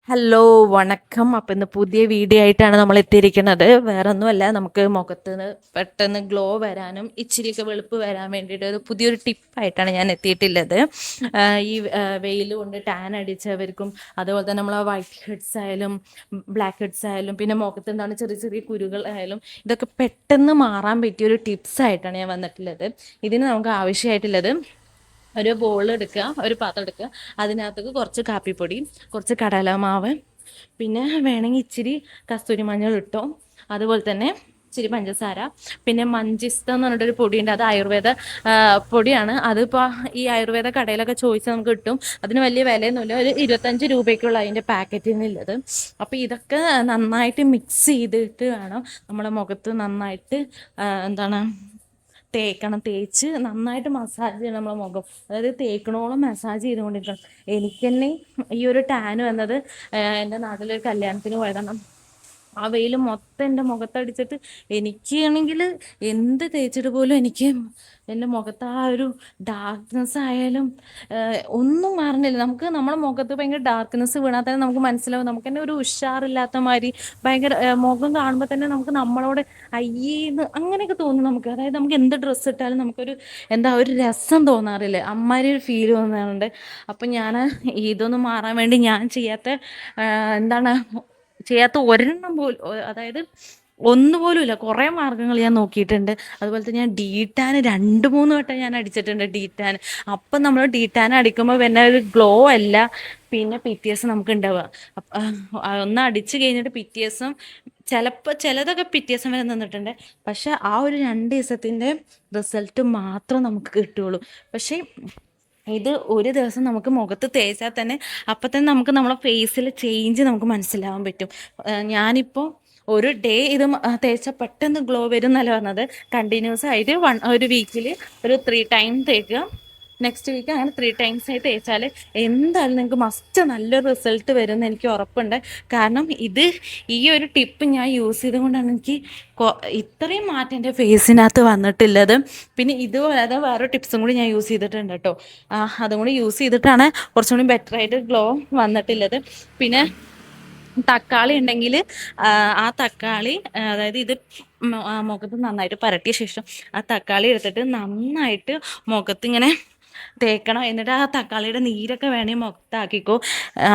Hello വണക്കം. അപ്പം ഇന്ന് പുതിയ വീഡിയോ ആയിട്ടാണ് നമ്മൾ എത്തിയിരിക്കുന്നത്. വേറെ ഒന്നുമല്ല, നമുക്ക് മുഖത്ത് പെട്ടെന്ന് ഗ്ലോ വരാനും ഇച്ചിരിയൊക്കെ വെളുപ്പ് വരാൻ വേണ്ടിയിട്ട് ഒരു പുതിയൊരു ടിപ്പായിട്ടാണ് ഞാൻ എത്തിയിട്ടുള്ളത്. ഈ വെയിൽ കൊണ്ട് ടാൻ അടിച്ചവർക്കും അതുപോലെ തന്നെ നമ്മൾ വൈറ്റ് ഹെഡ്സ് ആയാലും ബ്ലാക്ക് ഹെഡ്സ് ആയാലും പിന്നെ മുഖത്ത് എന്താണ് ചെറിയ ചെറിയ കുരുകൾ ആയാലും ഇതൊക്കെ പെട്ടെന്ന് മാറാൻ പറ്റിയൊരു ടിപ്സ് ആയിട്ടാണ് ഞാൻ വന്നിട്ടുള്ളത്. ഇതിന് നമുക്ക് ആവശ്യമായിട്ടുള്ളത് ഒരു ബോൾ എടുക്കുക, ഒരു പാത്രം എടുക്കുക, അതിനകത്തേക്ക് കുറച്ച് കാപ്പിപ്പൊടി, കുറച്ച് കടലമാവ്, പിന്നെ വേണമെങ്കിൽ ഇച്ചിരി കസ്തൂരി മഞ്ഞൾ ഇട്ടോ, അതുപോലെ തന്നെ ഇച്ചിരി പഞ്ചസാര, പിന്നെ മഞ്ചിസ്ത എന്ന് പറഞ്ഞിട്ടൊരു പൊടിയുണ്ട്. അത് ആയുർവേദ പൊടിയാണ്. അതിപ്പോൾ ഈ ആയുർവേദ കടയിലൊക്കെ ചോദിച്ചാൽ നമുക്ക് കിട്ടും. അതിന് വലിയ വിലയൊന്നുമില്ല, ഒരു 25 രൂപയ്ക്കുള്ള അതിൻ്റെ പാക്കറ്റിനുള്ളത്. അപ്പോൾ ഇതൊക്കെ നന്നായിട്ട് മിക്സ് ചെയ്തിട്ട് വേണം നമ്മുടെ മുഖത്ത് നന്നായിട്ട് എന്താണ് തേച്ച് നന്നായിട്ട് മസാജ് ചെയ്യണം നമ്മളെ മുഖം. അതായത് തേക്കണോളം മസാജ് ചെയ്തുകൊണ്ടിരിക്കണം. എനിക്ക് തന്നെ ഈ ഒരു ടാൻ വന്നത് എൻ്റെ നാട്ടിലൊരു കല്യാണത്തിന് പോയതാണ്. ആ വെയിൽ മൊത്തം എൻ്റെ മുഖത്തടിച്ചിട്ട് എനിക്കാണെങ്കിൽ എന്ത് തേച്ചിട്ട് പോലും എനിക്ക് എൻ്റെ മുഖത്ത് ആ ഒരു ഡാർക്ക്നെസ് ആയാലും ഒന്നും മാറുന്നില്ല. നമുക്ക് നമ്മുടെ മുഖത്ത് ഭയങ്കര ഡാർക്ക്നെസ് വീണാൽ തന്നെ നമുക്ക് മനസ്സിലാവും. നമുക്ക് തന്നെ ഒരു ഉഷാറില്ലാത്ത മാതിരി ഭയങ്കര മുഖം കാണുമ്പോൾ തന്നെ നമുക്ക് നമ്മളോട് അയ്യേന്ന് അങ്ങനെയൊക്കെ തോന്നും നമുക്ക്. അതായത് നമുക്ക് എന്ത് ഡ്രസ്സ് ഇട്ടാലും നമുക്കൊരു ഒരു രസം തോന്നാറില്ല, അമ്മാതിരി ഒരു ഫീൽ തോന്നാറുണ്ട്. അപ്പം ഞാൻ ഇതൊന്നും മാറാൻ വേണ്ടി ഞാൻ ചെയ്യാത്ത ഒരെണ്ണം പോലും, അതായത് ഒന്നുപോലും ഇല്ല. കുറേ മാർഗ്ഗങ്ങൾ ഞാൻ നോക്കിയിട്ടുണ്ട്. അതുപോലെ തന്നെ ഞാൻ ഡീറ്റാൻ 2-3 വട്ടം ഞാൻ അടിച്ചിട്ടുണ്ട് ഡീറ്റാൻ. അപ്പം നമ്മൾ ഡീറ്റാൻ അടിക്കുമ്പോൾ പിന്നെ ഒരു ഗ്ലോ അല്ല, പിന്നെ പിറ്റേഴ്സ് നമുക്ക് ഉണ്ടാവുക. ഒന്ന് അടിച്ച് കഴിഞ്ഞിട്ട് പിറ്റേഴ്സും ചിലപ്പോൾ ചിലതൊക്കെ പിറ്റേഴ്സം വരെ നിന്നിട്ടുണ്ട്. പക്ഷെ ആ ഒരു 2 ദിവസത്തിൻ്റെ റിസൾട്ട് മാത്രം നമുക്ക് കിട്ടുകയുള്ളൂ. പക്ഷേ ഇത് ഒരു ദിവസം നമുക്ക് മുഖത്ത് തേച്ചാൽ തന്നെ അപ്പം തന്നെ നമുക്ക് നമ്മളെ ഫേസിൽ ചേഞ്ച് നമുക്ക് മനസ്സിലാവാൻ പറ്റും. ഞാനിപ്പോൾ ഒരു ഡേ ഇത് തേച്ചാൽ പെട്ടെന്ന് ഗ്ലോ വരും എന്നല്ല പറഞ്ഞത്. കണ്ടിന്യൂസ് ആയിട്ട് ഒരു വീക്കിൽ ഒരു 3 ടൈം തേക്കുക, നെക്സ്റ്റ് വീക്ക് അങ്ങനെ 3 ടൈംസ് ആയി തേച്ചാൽ എന്തായാലും നിങ്ങൾക്ക് മസ്റ്റ് നല്ലൊരു റിസൾട്ട് വരും എന്ന് എനിക്ക് ഉറപ്പുണ്ട്. കാരണം ഈ ഒരു ടിപ്പ് ഞാൻ യൂസ് ചെയ്തുകൊണ്ടാണ് എനിക്ക് ഇത്രയും മാറ്റം എൻ്റെ ഫേസിനകത്ത് വന്നിട്ടുള്ളത്. പിന്നെ ഇതുപോലെ വേറെ ടിപ്സും കൂടി ഞാൻ യൂസ് ചെയ്തിട്ടുണ്ട് കേട്ടോ. അതും കൂടി യൂസ് ചെയ്തിട്ടാണ് കുറച്ചും കൂടി ബെറ്റർ ആയിട്ട് ഗ്ലോ വന്നിട്ടുള്ളത്. പിന്നെ തക്കാളി ഉണ്ടെങ്കിൽ ആ തക്കാളി, അതായത് ഇത് മുഖത്ത് നന്നായിട്ട് പരട്ടിയ ശേഷം ആ തക്കാളി എടുത്തിട്ട് നന്നായിട്ട് മുഖത്ത് ഇങ്ങനെ തേക്കണം. എന്നിട്ട് ആ തക്കാളിയുടെ നീരൊക്കെ വേണമെങ്കിൽ മുഖത്താക്കിക്കോ.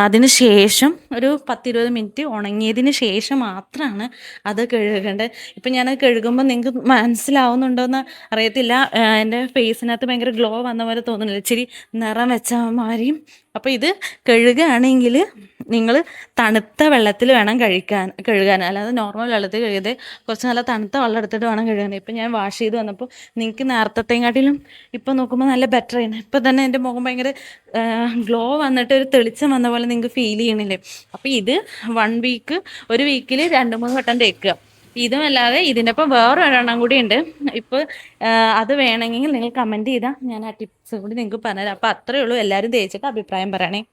അതിന് ശേഷം ഒരു 10-20 മിനിറ്റ് ഉണങ്ങിയതിന് ശേഷം മാത്രമാണ് അത് കഴുകേണ്ടത്. ഇപ്പം ഞാൻ കഴുകുമ്പോൾ നിങ്ങൾക്ക് മനസ്സിലാവുന്നുണ്ടോയെന്ന് അറിയത്തില്ല, എൻ്റെ ഫേസിനകത്ത് ഭയങ്കര ഗ്ലോ വന്ന പോലെ തോന്നുന്നില്ല, ഇച്ചിരി നിറം വെച്ച മാതിരിയും. അപ്പോൾ ഇത് കഴുകുകയാണെങ്കിൽ നിങ്ങൾ തണുത്ത വെള്ളത്തിൽ വേണം കഴുകാൻ, അല്ലാതെ നോർമൽ വെള്ളത്തിൽ കഴുകരുത്. കുറച്ച് നല്ല തണുത്ത വെള്ളം എടുത്തിട്ട് വേണം കഴുകാൻ. ഇപ്പം ഞാൻ വാഷ് ചെയ്ത് വന്നപ്പോൾ നിങ്ങൾക്ക് നേരത്തെക്കാട്ടിലും ഇപ്പം നോക്കുമ്പോൾ നല്ല ബെറ്റർ ആയിരുന്നു. ഇപ്പം തന്നെ എൻ്റെ മുഖം ഭയങ്കര ഗ്ലോ വന്നിട്ട് ഒരു തെളിച്ചം വന്ന പോലെ നിങ്ങൾക്ക് ഫീൽ ചെയ്യണില്ലേ? അപ്പോൾ ഇത് ഒരു വീക്കിൽ 2-3 വട്ടം തേക്കുക. ഇതും അല്ലാതെ ഇതിൻ്റെ ഒപ്പം വേറെ ഒരെണ്ണം കൂടി ഉണ്ട്. ഇപ്പോൾ അത് വേണമെങ്കിൽ നിങ്ങൾ കമൻറ്റ് ചെയ്താൽ ഞാൻ ആ ടിപ്സ് കൂടി നിങ്ങൾക്ക് പറഞ്ഞുതരാം. അപ്പോൾ അത്രയേ ഉള്ളൂ. എല്ലാവരും തേച്ചിട്ട് അഭിപ്രായം പറയണേ.